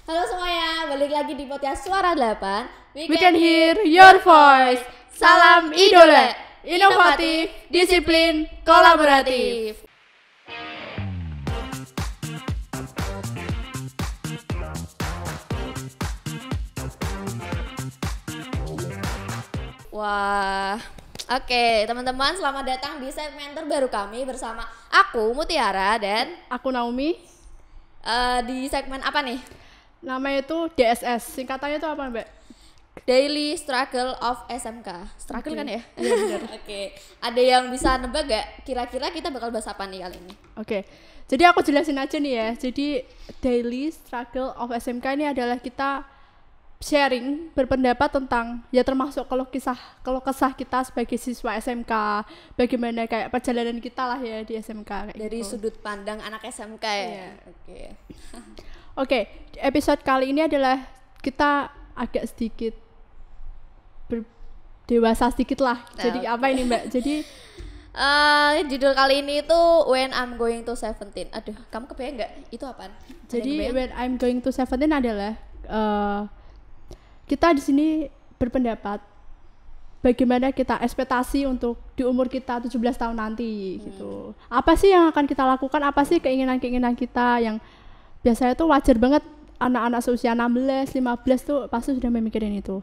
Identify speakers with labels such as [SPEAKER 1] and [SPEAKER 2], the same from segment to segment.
[SPEAKER 1] Halo semuanya, balik lagi di podcast Suara 8.
[SPEAKER 2] We can hear your voice. Salam idola, inovatif, disiplin, kolaboratif.
[SPEAKER 1] Wah, oke teman-teman, selamat datang di segmen terbaru kami bersama aku Mutiara dan
[SPEAKER 2] Aku Naomi.
[SPEAKER 1] di segmen apa nih?
[SPEAKER 2] Namanya itu DSS. Singkatannya itu apa, Mbak?
[SPEAKER 1] Daily Struggle of SMK. Struggle kan ya?
[SPEAKER 2] Iya benar.
[SPEAKER 1] Oke, ada yang bisa nebak gak? Kira-kira kita bakal bahas apa nih kali ini?
[SPEAKER 2] Oke. Jadi aku jelasin aja nih ya. Jadi Daily Struggle of SMK ini adalah kita sharing berpendapat tentang ya termasuk kalau kesah kita sebagai siswa SMK, bagaimana kayak perjalanan kita lah ya di SMK kayak
[SPEAKER 1] Dari
[SPEAKER 2] gitu.
[SPEAKER 1] sudut pandang anak SMK ya.
[SPEAKER 2] Iya.
[SPEAKER 1] Oke.
[SPEAKER 2] Oke, episode kali ini adalah kita agak sedikit dewasa sedikit lah. Jadi
[SPEAKER 1] Oke.
[SPEAKER 2] apa ini Mbak? Jadi
[SPEAKER 1] Judul kali ini tuh When I'm Going to 17. Aduh, kamu kebayang nggak? Itu apaan? Ada yang
[SPEAKER 2] Jadi
[SPEAKER 1] kebayang?
[SPEAKER 2] when I'm going to 17 adalah kita di sini berpendapat bagaimana kita ekspektasi untuk di umur kita 17 tahun nanti gitu. Apa sih yang akan kita lakukan? Apa sih keinginan-keinginan kita yang biasanya tuh wajar banget anak-anak seusia 16, 15 tuh pasti sudah memikirin itu.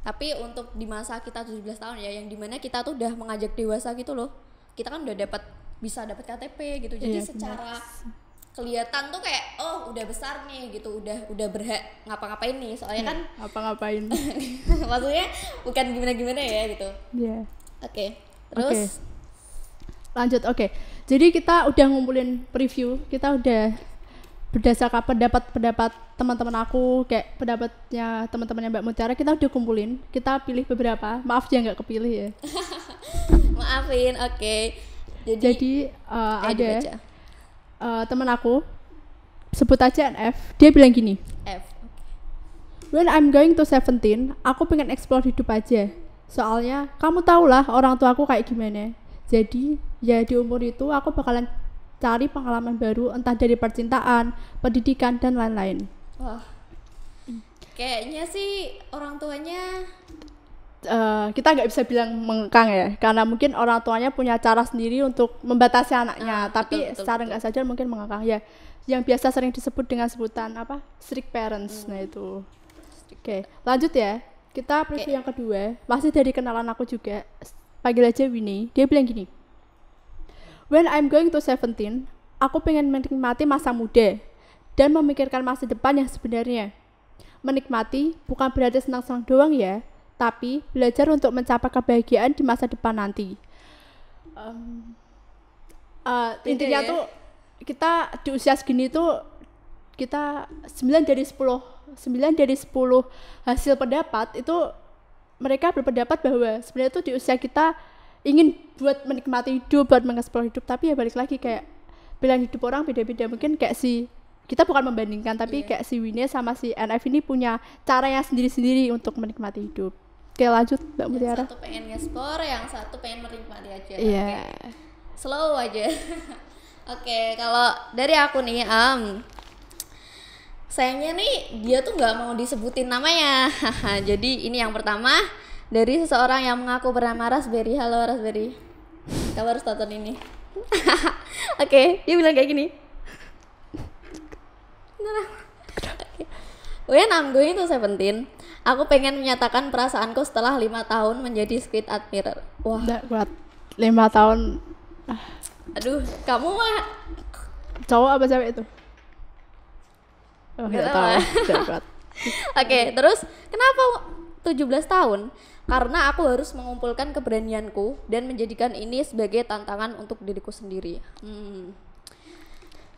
[SPEAKER 1] Tapi untuk di masa kita 17 tahun ya, yang dimana kita tuh udah mengajak dewasa gitu loh. Kita kan udah bisa dapat KTP gitu. Jadi
[SPEAKER 2] Iya,
[SPEAKER 1] secara kelihatan tuh kayak oh udah besar nih gitu, udah berhak ngapa-ngapain nih. Soalnya kan
[SPEAKER 2] Apa ngapain?
[SPEAKER 1] maksudnya bukan gimana-gimana ya gitu.
[SPEAKER 2] Iya.
[SPEAKER 1] Oke. Terus
[SPEAKER 2] Lanjut, oke. Jadi kita udah ngumpulin preview, kita udah berdasarkan pendapat teman-teman aku, kayak pendapatnya teman-temannya Mbak Mutiara, kita udah kumpulin, kita pilih beberapa. Maaf ya nggak kepilih ya.
[SPEAKER 1] maafin, oke.
[SPEAKER 2] Jadi ada
[SPEAKER 1] dibaca.
[SPEAKER 2] teman aku, sebut aja NF, dia bilang gini,
[SPEAKER 1] F.
[SPEAKER 2] when I'm going to 17, aku pengen explore hidup aja. Soalnya kamu tau lah orang tua aku kayak gimana. Jadi ya di umur itu aku bakalan cari pengalaman baru, entah dari percintaan, pendidikan, dan lain-lain.
[SPEAKER 1] Wah. Kayaknya sih orang tuanya
[SPEAKER 2] Kita nggak bisa bilang mengekang ya, karena mungkin orang tuanya punya cara sendiri untuk membatasi anaknya. Tapi
[SPEAKER 1] betul,
[SPEAKER 2] secara nggak sadar mungkin mengekang ya. Yang biasa sering disebut dengan sebutan apa? Strict parents. Nah itu. Oke, lanjut ya. Kita preview yang kedua, masih dari kenalan aku juga. Panggil aja Winnie. Dia bilang gini. When I'm going to 17, aku pengen menikmati masa muda dan memikirkan masa depan yang sebenarnya. Menikmati bukan berarti senang-senang doang ya, tapi belajar untuk mencapai kebahagiaan di masa depan nanti. Intinya
[SPEAKER 1] ya?
[SPEAKER 2] tuh kita di usia segini tuh kita 9 dari 10 hasil pendapat itu mereka berpendapat bahwa sebenarnya tuh di usia kita ingin buat menikmati hidup, buat mengeksplor hidup, tapi ya balik lagi kayak pilihan hidup orang beda-beda. Mungkin kayak kita bukan membandingkan, tapi kayak si Winnie sama si NF ini punya caranya sendiri-sendiri untuk menikmati hidup. Oke, lanjut Mbak Mutiara.
[SPEAKER 1] yang satu pengen nge-explore, yang satu pengen menikmati aja.
[SPEAKER 2] Iya.
[SPEAKER 1] Oke. Slow aja. Oke, kalau dari aku nih, sayangnya nih dia tuh nggak mau disebutin namanya. Jadi ini yang pertama dari seseorang yang mengaku bernama Raspberry. Halo Raspberry, kamu harus tonton ini. Oke, dia bilang kayak gini. When I'm going to 17, aku pengen menyatakan perasaanku setelah 5 tahun menjadi squid admirer. Wah,
[SPEAKER 2] Nggak kuat. 5 tahun
[SPEAKER 1] aduh, kamu mah
[SPEAKER 2] cowok apa cewek itu? Oh,
[SPEAKER 1] Nggak
[SPEAKER 2] nggak
[SPEAKER 1] tahu.
[SPEAKER 2] tahu. Nggak kuat.
[SPEAKER 1] Oke, terus kenapa 17 tahun? Karena aku harus mengumpulkan keberanianku dan menjadikan ini sebagai tantangan untuk diriku sendiri.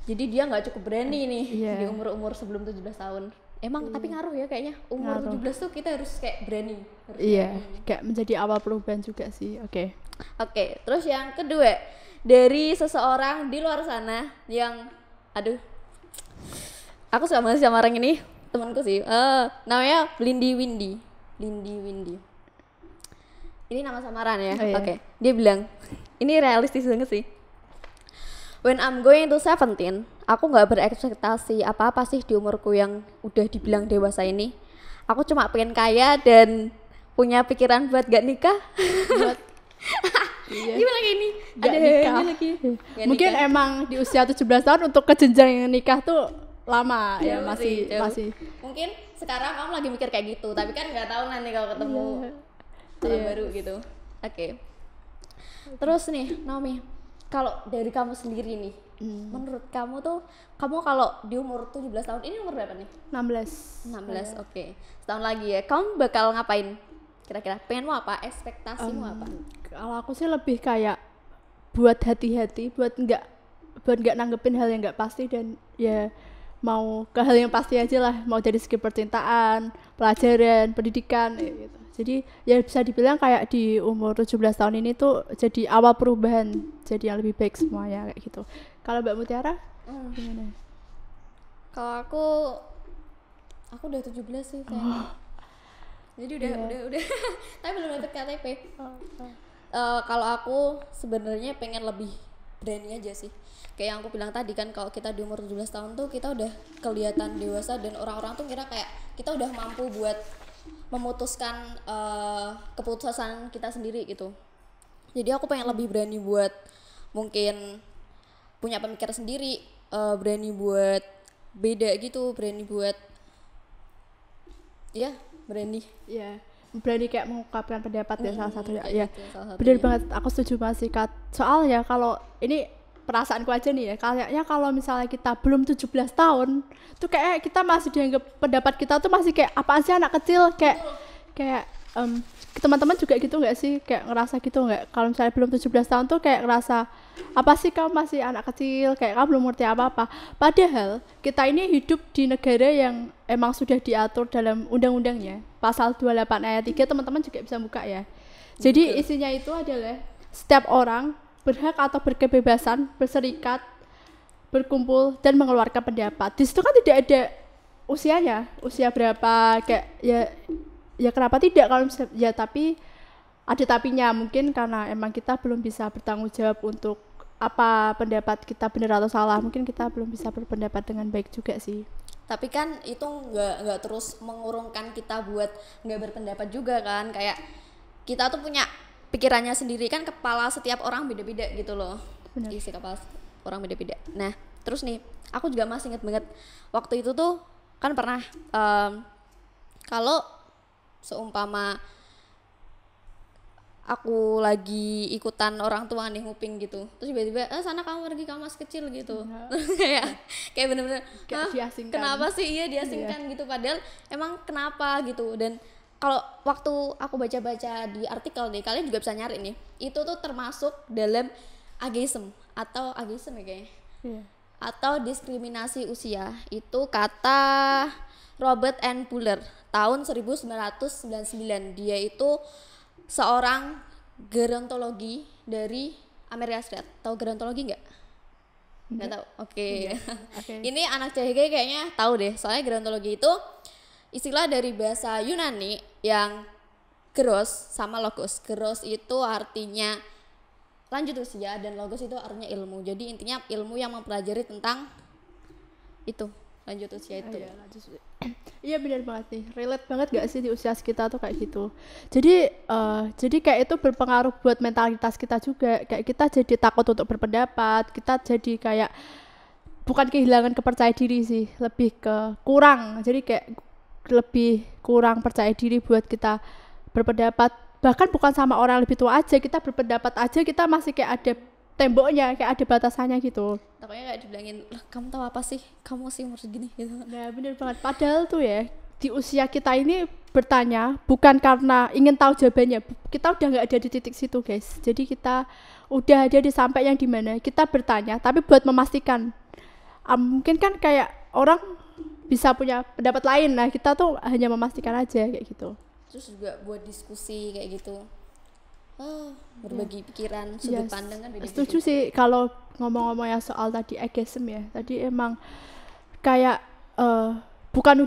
[SPEAKER 1] Jadi dia nggak cukup berani nih
[SPEAKER 2] Iya.
[SPEAKER 1] di umur-umur sebelum 17 tahun. Emang tapi ngaruh ya kayaknya. Umur
[SPEAKER 2] Ngaruh.
[SPEAKER 1] 17 tuh kita harus kayak berani. Harus
[SPEAKER 2] Iya,
[SPEAKER 1] berani.
[SPEAKER 2] kayak menjadi awal perubahan juga sih. Oke.
[SPEAKER 1] Oke, terus yang kedua dari seseorang di luar sana yang aduh. Aku suka banget sama orang ini, temanku sih. Namanya Lindy Windy. Ini nama samaran ya.
[SPEAKER 2] Oh, iya.
[SPEAKER 1] Oke. Dia bilang, ini realistis banget sih. when I'm going to 17, aku nggak berekspektasi apa-apa sih di umurku yang udah dibilang dewasa ini. Aku cuma pengen kaya dan punya pikiran buat gak nikah.
[SPEAKER 2] Buat iya.
[SPEAKER 1] Gimana lagi ini?
[SPEAKER 2] Gak
[SPEAKER 1] Ada
[SPEAKER 2] nikah.
[SPEAKER 1] lagi. Gak
[SPEAKER 2] Mungkin
[SPEAKER 1] nikah.
[SPEAKER 2] emang di usia 17 tahun untuk ke jenjang nikah tuh lama ya,
[SPEAKER 1] Jauh
[SPEAKER 2] masih
[SPEAKER 1] sih, jauh.
[SPEAKER 2] masih.
[SPEAKER 1] Mungkin sekarang kamu lagi mikir kayak gitu, tapi kan nggak tahu nanti kalau ketemu orang
[SPEAKER 2] Iya.
[SPEAKER 1] baru gitu. Oke. Terus nih, Naomi, kalau dari kamu sendiri nih, menurut kamu tuh, kamu kalau di umur 17 tahun ini umur berapa nih?
[SPEAKER 2] 16.
[SPEAKER 1] 16, oke. Setahun lagi ya, kamu bakal ngapain? Kira-kira pengenmu apa? Ekspektasimu apa?
[SPEAKER 2] Kalau aku sih lebih kayak buat hati-hati, buat nggak nanggepin hal yang nggak pasti, dan ya mau ke hal yang pasti aja lah, mau dari segi percintaan, pelajaran, pendidikan gitu. Jadi ya bisa dibilang kayak di umur 17 tahun ini tuh jadi awal perubahan, jadi yang lebih baik semuanya kayak gitu. Kalau Mbak Mutiara gimana?
[SPEAKER 1] Kalau aku udah 17 sih kayaknya. Jadi udah tapi belum dapet KTP. Kalau aku sebenarnya pengen lebih berani aja sih. Kayak yang aku bilang tadi kan, kalau kita di umur 17 tahun tuh kita udah kelihatan dewasa dan orang-orang tuh kira kayak kita udah mampu buat memutuskan keputusan kita sendiri gitu. Jadi aku pengen lebih berani buat mungkin punya pemikiran sendiri, berani buat beda gitu, berani buat berani.
[SPEAKER 2] Ya, berani kayak mengungkapkan pendapat ya salah satu ya.
[SPEAKER 1] Kayak gitu, salah
[SPEAKER 2] Bener
[SPEAKER 1] satunya.
[SPEAKER 2] banget, aku setuju banget sih Kak. Soalnya kalau ini perasaanku aja nih ya, kayaknya kalau misalnya kita belum 17 tahun tuh kayak kita masih dianggap, pendapat kita tuh masih kayak apaan sih, anak kecil, kayak teman-teman juga gitu nggak sih, kayak ngerasa gitu nggak? Kalau misalnya belum 17 tahun tuh kayak ngerasa apa sih kamu masih anak kecil, kayak kamu belum ngerti apa-apa. Padahal kita ini hidup di negara yang emang sudah diatur dalam undang-undangnya, pasal 28 ayat 3, teman-teman juga bisa buka ya. Jadi isinya itu adalah setiap orang berhak atau berkebebasan berserikat, berkumpul, dan mengeluarkan pendapat. Di situ kan tidak ada usianya, usia berapa, kayak ya kenapa tidak kalau ya, tapi ada tapinya, mungkin karena emang kita belum bisa bertanggung jawab untuk apa pendapat kita benar atau salah, mungkin kita belum bisa berpendapat dengan baik juga sih.
[SPEAKER 1] Tapi kan itu nggak terus mengurungkan kita buat nggak berpendapat juga kan, kayak kita tuh punya pikirannya sendiri kan, kepala setiap orang beda-beda gitu loh.
[SPEAKER 2] Benar.
[SPEAKER 1] Isi kepala orang beda-beda. Nah terus nih, aku juga masih inget banget waktu itu tuh kan pernah kalau seumpama aku lagi ikutan orang tua nih nguping gitu, terus tiba-tiba sana kamu pergi, kamu masih kecil gitu. kayak bener-bener
[SPEAKER 2] Kayak diasingkan.
[SPEAKER 1] kenapa sih diasingkan gitu, padahal emang kenapa gitu. Dan kalau waktu aku baca-baca di artikel nih, kalian juga bisa nyari nih, itu tuh termasuk dalam ageism atau ageism ya kayaknya, atau diskriminasi usia. Itu kata Robert N. Puller tahun 1999. Dia itu seorang gerontologi dari Amerika Serikat. Tahu gerontologi nggak? Nggak tahu. Oke. Ini anak CHG kayaknya tahu deh. Soalnya gerontologi itu istilah dari bahasa Yunani yang geros sama logos. Geros itu artinya lanjut usia dan logos itu artinya ilmu. Jadi intinya ilmu yang mempelajari tentang itu, lanjut usia itu.
[SPEAKER 2] Iya benar banget nih, relate banget gak sih di usia kita tuh kayak gitu. Jadi kayak itu berpengaruh buat mentalitas kita juga, kayak kita jadi takut untuk berpendapat, kita jadi kayak bukan kehilangan kepercayaan diri sih, lebih ke kurang, jadi kayak lebih kurang percaya diri buat kita berpendapat. Bahkan bukan sama orang yang lebih tua aja, kita berpendapat aja kita masih kayak ada temboknya, kayak ada batasannya gitu.
[SPEAKER 1] Takutnya kayak dibilangin, kamu tahu apa sih, kamu sih umur segini gitu.
[SPEAKER 2] Nah bener banget, padahal tuh ya di usia kita ini bertanya bukan karena ingin tahu jawabannya, kita udah nggak ada di titik situ guys. Jadi kita udah ada di sampai yang dimana kita bertanya tapi buat memastikan. Mungkin kan kayak orang bisa punya pendapat lain, nah kita tuh hanya memastikan aja kayak gitu.
[SPEAKER 1] Terus juga buat diskusi kayak gitu, berbagi pikiran, sudut pandang kan beda-beda.
[SPEAKER 2] Setuju sih kalau ngomong-ngomong ya soal tadi ageism ya, tadi emang kayak bukan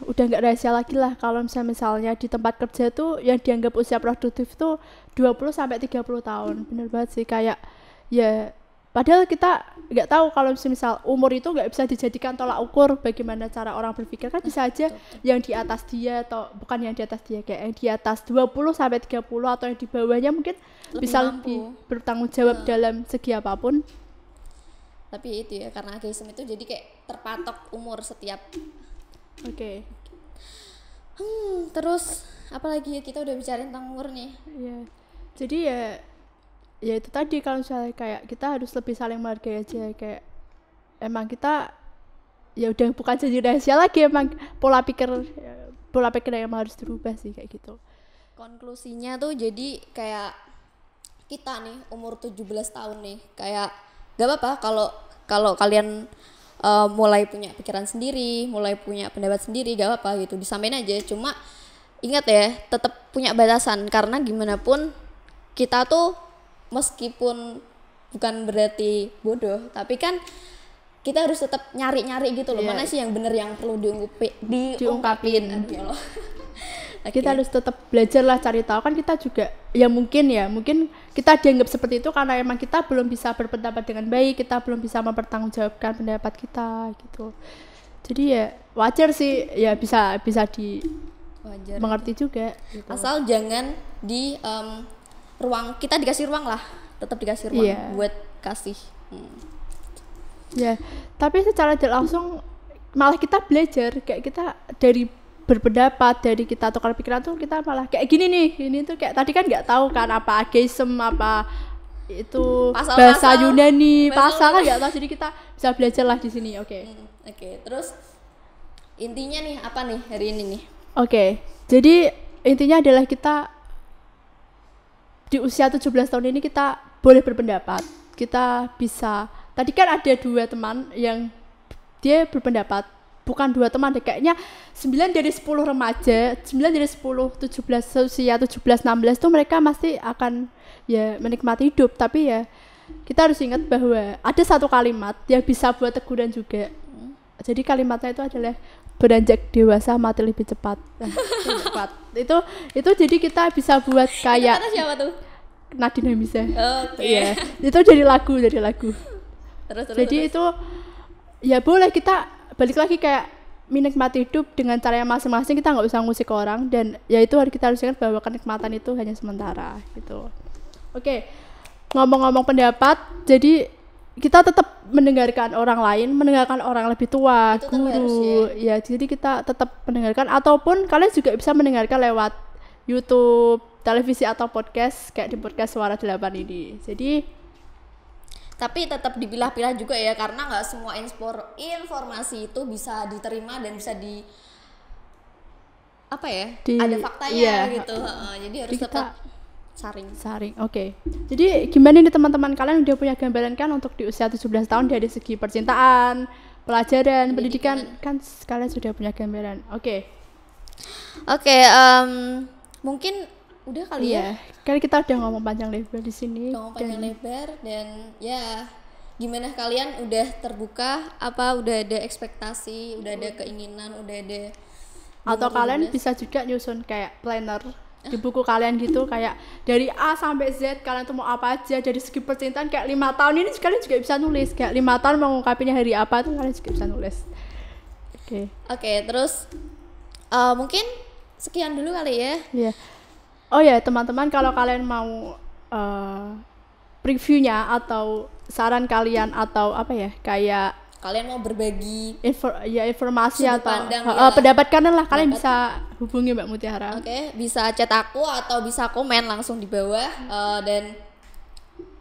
[SPEAKER 2] udah nggak rahasia lagi lah kalau misalnya di tempat kerja tuh yang dianggap usia produktif tuh 20-30 tahun. Bener banget sih, kayak ya padahal kita nggak tahu kalau misal umur itu nggak bisa dijadikan tolak ukur bagaimana cara orang berpikir, kan bisa aja yang di atas dia atau bukan yang di atas dia, kayak yang di atas 20 sampai 30 atau yang di bawahnya mungkin bisa lebih bertanggung jawab dalam segi apapun.
[SPEAKER 1] Tapi itu ya, karena ageism itu jadi kayak terpatok umur setiap.
[SPEAKER 2] Oke.
[SPEAKER 1] Terus apalagi ya, kita udah bicarain tentang umur nih.
[SPEAKER 2] Iya. Jadi ya itu tadi, kalau misalnya kayak kita harus lebih saling menghargai aja, kayak emang kita ya udah bukan jadi rahasia lagi, emang pola pikir yang emang harus dirubah sih kayak gitu.
[SPEAKER 1] Konklusinya tuh jadi kayak kita nih umur 17 tahun nih, kayak gak apa-apa kalau kalian mulai punya pikiran sendiri, mulai punya pendapat sendiri, gak apa-apa gitu, disampaikan aja. Cuma ingat ya, tetap punya batasan, karena gimana pun kita tuh meskipun bukan berarti bodoh, tapi kan kita harus tetap nyari-nyari gitu loh, mana sih yang bener yang perlu diungkapin. Aduh ya Allah.
[SPEAKER 2] Kita harus tetap belajar lah, cari tahu, kan kita juga ya mungkin kita dianggap seperti itu karena emang kita belum bisa berpendapat dengan baik, kita belum bisa mempertanggungjawabkan pendapat kita gitu. Jadi ya wajar sih, ya bisa
[SPEAKER 1] wajar
[SPEAKER 2] mengerti juga gitu.
[SPEAKER 1] Asal jangan di kita dikasih ruang lah, tetap dikasih ruang buat kasih.
[SPEAKER 2] Ya, tapi secara tidak langsung malah kita belajar, kayak kita dari berpendapat, dari kita tukar pikiran tuh kita malah kayak gini nih, ini tuh kayak tadi kan nggak tahu kan apa ageism, apa itu bahasa Yunani, pasal kan nggak tahu, jadi kita bisa belajar lah di sini. Oke.
[SPEAKER 1] Terus intinya nih apa nih hari ini nih?
[SPEAKER 2] Oke, jadi intinya adalah kita di usia 17 tahun ini kita boleh berpendapat, kita bisa. Tadi kan ada 2 teman yang dia berpendapat, bukan 2 teman deh, kayaknya 9 dari 10 remaja, 9 dari 10 17 usia 17-16 tuh mereka masih akan ya menikmati hidup. Tapi ya kita harus ingat bahwa ada satu kalimat yang bisa buat teguran juga. Jadi kalimatnya itu adalah beranjak dewasa mati lebih cepat. Itu jadi kita bisa buat kayak
[SPEAKER 1] itu siapa tuh?
[SPEAKER 2] Nadine Hamizah.
[SPEAKER 1] Iya.
[SPEAKER 2] Itu jadi lagu.
[SPEAKER 1] Terus.
[SPEAKER 2] Jadi itu ya boleh kita balik lagi kayak menikmati hidup dengan cara yang masing-masing, kita nggak usah ngusik orang, dan ya itu kita harus ingat bahwa kenikmatan itu hanya sementara gitu. Oke. Ngomong-ngomong pendapat, jadi kita tetap mendengarkan orang lain, mendengarkan orang lebih tua,
[SPEAKER 1] itu
[SPEAKER 2] guru, ya jadi kita tetap mendengarkan, ataupun kalian juga bisa mendengarkan lewat YouTube, televisi atau podcast kayak di podcast Suara 8 ini. Jadi
[SPEAKER 1] tapi tetap dipilah-pilah juga ya, karena nggak semua informasi itu bisa diterima dan bisa ada faktanya gitu. Jadi harus tetap saring. Oke.
[SPEAKER 2] Jadi gimana nih teman-teman, kalian udah punya gambaran kan untuk di usia 17 tahun dari segi percintaan, pelajaran, pendidikan, kan kalian sudah punya gambaran. Oke,
[SPEAKER 1] mungkin udah kali ya.
[SPEAKER 2] Kan kita udah ngomong panjang lebar di sini.
[SPEAKER 1] Dan ya gimana, kalian udah terbuka apa, udah ada ekspektasi, udah ada keinginan, udah ada,
[SPEAKER 2] atau kalian bisa juga nyusun kayak planner di buku kalian gitu, kayak dari A sampai Z kalian tuh mau apa aja dari segi percintaan, kayak 5 tahun ini kalian juga bisa nulis kayak 5 tahun mau ngungkapinnya hari apa tuh kalian juga bisa nulis. Oke,
[SPEAKER 1] terus mungkin sekian dulu kali ya.
[SPEAKER 2] Iya. Oh ya teman-teman, kalau kalian mau previewnya atau saran kalian atau apa ya, kayak
[SPEAKER 1] kalian mau berbagi
[SPEAKER 2] informasi atau pendapat kalian lah, kalian bisa hubungi Mbak Mutiara.
[SPEAKER 1] Oke, bisa chat aku atau bisa komen langsung di bawah. Dan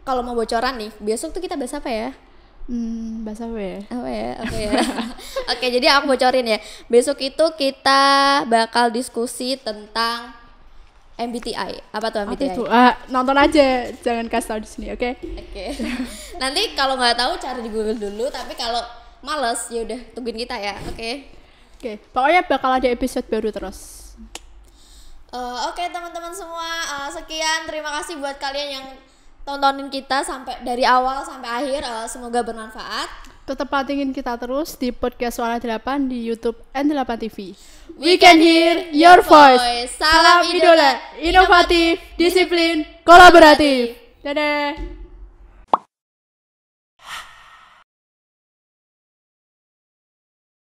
[SPEAKER 1] kalau mau bocoran nih, besok tuh kita bahas apa ya?
[SPEAKER 2] Bahas apa ya?
[SPEAKER 1] Oke, jadi aku bocorin ya. Besok itu kita bakal diskusi tentang MBTI. Apa tuh MBTI?
[SPEAKER 2] Apa itu? Nonton aja, jangan kasih tahu di sini, oke?
[SPEAKER 1] Nanti kalau nggak tahu cari di Google dulu, tapi kalau males ya udah tungguin kita ya, oke?
[SPEAKER 2] Pokoknya bakal ada episode baru terus.
[SPEAKER 1] Oke, teman-teman semua, sekian, terima kasih buat kalian yang tontonin kita sampai dari awal sampai akhir. Semoga bermanfaat.
[SPEAKER 2] Tetap pantengin kita terus di podcast Suara 8 di YouTube N8 TV. We can hear your voice. Salam idola, inovatif, disiplin, kolaboratif. Dadah.